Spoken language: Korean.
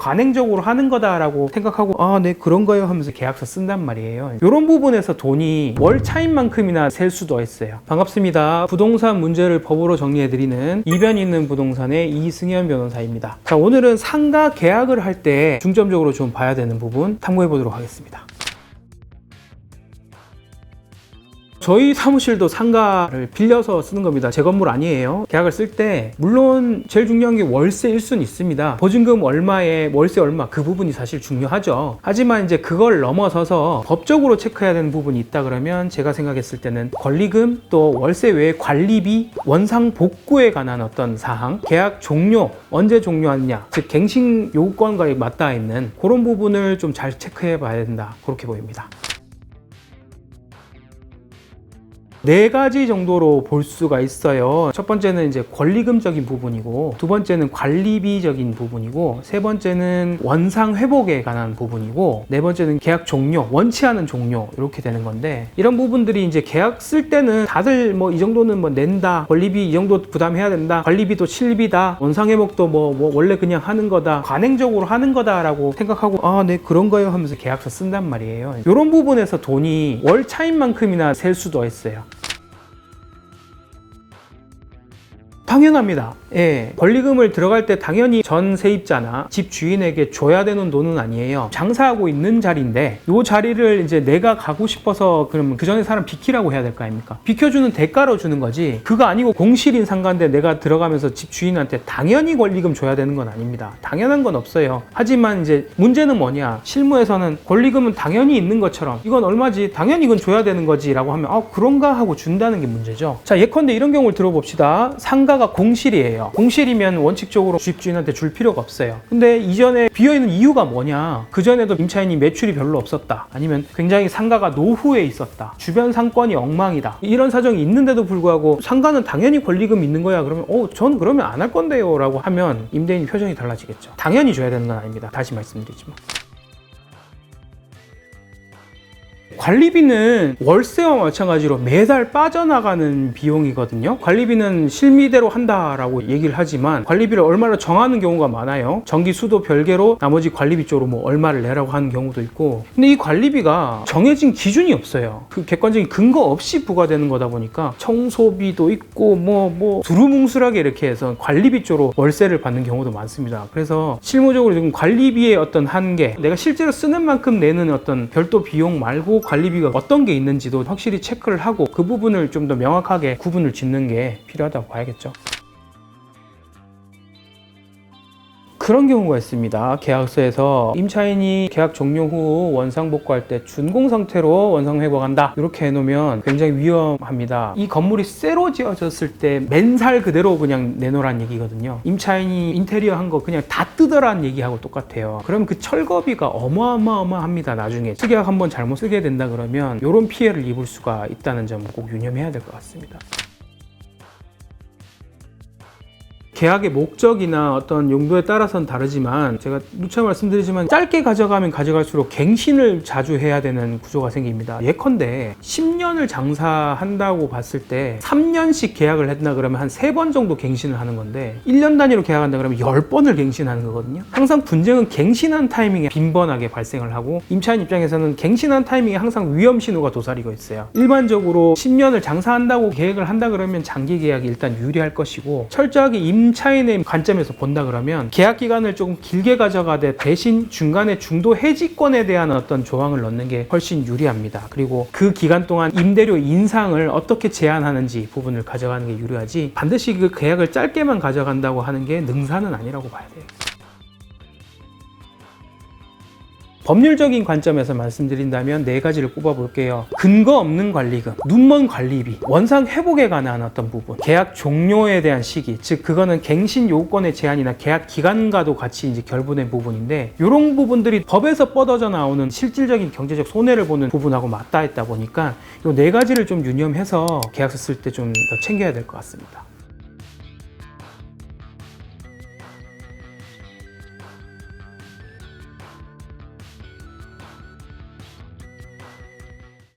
관행적으로 하는 거다라고 생각하고 아, 네, 그런 거예요 하면서 계약서 쓴단 말이에요. 이런 부분에서 돈이 월 차인만큼이나 셀 수도 있어요. 반갑습니다. 부동산 문제를 법으로 정리해드리는 이변 있는 부동산의 이승현 변호사입니다. 자, 오늘은 상가 계약을 할 때 중점적으로 좀 봐야 되는 부분 탐구해 보도록 하겠습니다. 저희 사무실도 상가를 빌려서 쓰는 겁니다. 제 건물 아니에요. 계약을 쓸 때 물론 제일 중요한 게 월세일 수는 있습니다. 보증금 얼마에 월세 얼마, 그 부분이 사실 중요하죠. 하지만 이제 그걸 넘어서서 법적으로 체크해야 되는 부분이 있다 그러면 제가 생각했을 때는 권리금, 또 월세 외에 관리비, 원상 복구에 관한 어떤 사항, 계약 종료, 언제 종료하느냐, 즉 갱신 요건과에 맞닿아 있는 그런 부분을 좀 잘 체크해 봐야 된다, 그렇게 보입니다. 네 가지 정도로 볼 수가 있어요. 첫 번째는 이제 권리금적인 부분이고, 두 번째는 관리비적인 부분이고, 세 번째는 원상 회복에 관한 부분이고, 네 번째는 계약 종료, 원치 않은 종료, 이렇게 되는 건데, 이런 부분들이 이제 계약 쓸 때는 다들 뭐 이 정도는 뭐 낸다, 권리비 이 정도 부담해야 된다, 관리비도 실비다, 원상 회복도 뭐 원래 그냥 하는 거다, 관행적으로 하는 거다라고 생각하고 아, 네, 그런 거예요 하면서 계약서 쓴단 말이에요. 이런 부분에서 돈이 월 차인만큼이나 셀 수도 있어요. 당연합니다. 예, 권리금을 들어갈 때 당연히 전 세입자나 집 주인에게 줘야 되는 돈은 아니에요. 장사하고 있는 자리인데 이 자리를 이제 내가 가고 싶어서 그러면 그 전에 사람 비키라고 해야 될 거 아닙니까? 비켜주는 대가로 주는 거지, 그거 아니고 공실인 상가인데 내가 들어가면서 집 주인한테 당연히 권리금 줘야 되는 건 아닙니다. 당연한 건 없어요. 하지만 이제 문제는 뭐냐, 실무에서는 권리금은 당연히 있는 것처럼 이건 얼마지? 당연히 이건 줘야 되는 거지 라고 하면 아, 그런가 하고 준다는 게 문제죠. 자, 예컨대 이런 경우를 들어봅시다. 상가가 공실이에요. 공실이면 원칙적으로 집주인한테 줄 필요가 없어요. 근데 이전에 비어있는 이유가 뭐냐, 그전에도 임차인이 매출이 별로 없었다, 아니면 굉장히 상가가 노후에 있었다, 주변 상권이 엉망이다, 이런 사정이 있는데도 불구하고 상가는 당연히 권리금 있는 거야 그러면 전 그러면 안 할 건데요 라고 하면 임대인 표정이 달라지겠죠. 당연히 줘야 되는 건 아닙니다. 다시 말씀드리지만 관리비는 월세와 마찬가지로 매달 빠져나가는 비용이거든요. 관리비는 실미대로 한다라고 얘기를 하지만 관리비를 얼마나 정하는 경우가 많아요. 전기, 수도 별개로 나머지 관리비 쪽으로 뭐 얼마를 내라고 하는 경우도 있고, 근데 이 관리비가 정해진 기준이 없어요. 그 객관적인 근거 없이 부과되는 거다 보니까 청소비도 있고 뭐 두루뭉술하게 이렇게 해서 관리비 쪽으로 월세를 받는 경우도 많습니다. 그래서 실무적으로 지금 관리비의 어떤 한계, 내가 실제로 쓰는 만큼 내는 어떤 별도 비용 말고 관리비가 어떤 게 있는지도 확실히 체크를 하고 그 부분을 좀 더 명확하게 구분을 짓는 게 필요하다고 봐야겠죠. 그런 경우가 있습니다. 계약서에서 임차인이 계약 종료 후 원상 복구할 때 준공 상태로 원상 회복한다, 이렇게 해놓으면 굉장히 위험합니다. 이 건물이 새로 지어졌을 때 맨살 그대로 그냥 내놓으란 얘기거든요. 임차인이 인테리어 한 거 그냥 다 뜯어라는 얘기하고 똑같아요. 그럼 그 철거비가 어마어마합니다. 나중에 특약 한번 잘못 쓰게 된다 그러면 이런 피해를 입을 수가 있다는 점 꼭 유념해야 될 것 같습니다. 계약의 목적이나 어떤 용도에 따라서는 다르지만 제가 누차 말씀드리지만 짧게 가져가면 가져갈수록 갱신을 자주 해야 되는 구조가 생깁니다. 예컨대 10년을 장사한다고 봤을 때 3년씩 계약을 했나 그러면 한 3번 정도 갱신을 하는 건데 1년 단위로 계약한다 그러면 10번을 갱신하는 거거든요. 항상 분쟁은 갱신한 타이밍에 빈번하게 발생을 하고, 임차인 입장에서는 갱신한 타이밍에 항상 위험 신호가 도사리고 있어요. 일반적으로 10년을 장사한다고 계획을 한다 그러면 장기 계약이 일단 유리할 것이고, 철저하게 임차인의 관점에서 본다 그러면 계약 기간을 조금 길게 가져가되 대신 중간에 중도 해지권에 대한 어떤 조항을 넣는 게 훨씬 유리합니다. 그리고 그 기간 동안 임대료 인상을 어떻게 제한하는지 부분을 가져가는 게 유리하지, 반드시 그 계약을 짧게만 가져간다고 하는 게 능사는 아니라고 봐야 돼요. 법률적인 관점에서 말씀드린다면 네 가지를 꼽아볼게요. 근거 없는 관리금, 눈먼 관리비, 원상 회복에 관한 어떤 부분, 계약 종료에 대한 시기, 즉 그거는 갱신 요건의 제한이나 계약 기간과도 같이 이제 결부된 부분인데, 이런 부분들이 법에서 뻗어져 나오는 실질적인 경제적 손해를 보는 부분하고 맞닿아 있다 보니까 이 네 가지를 좀 유념해서 계약서 쓸 때 좀 더 챙겨야 될 것 같습니다.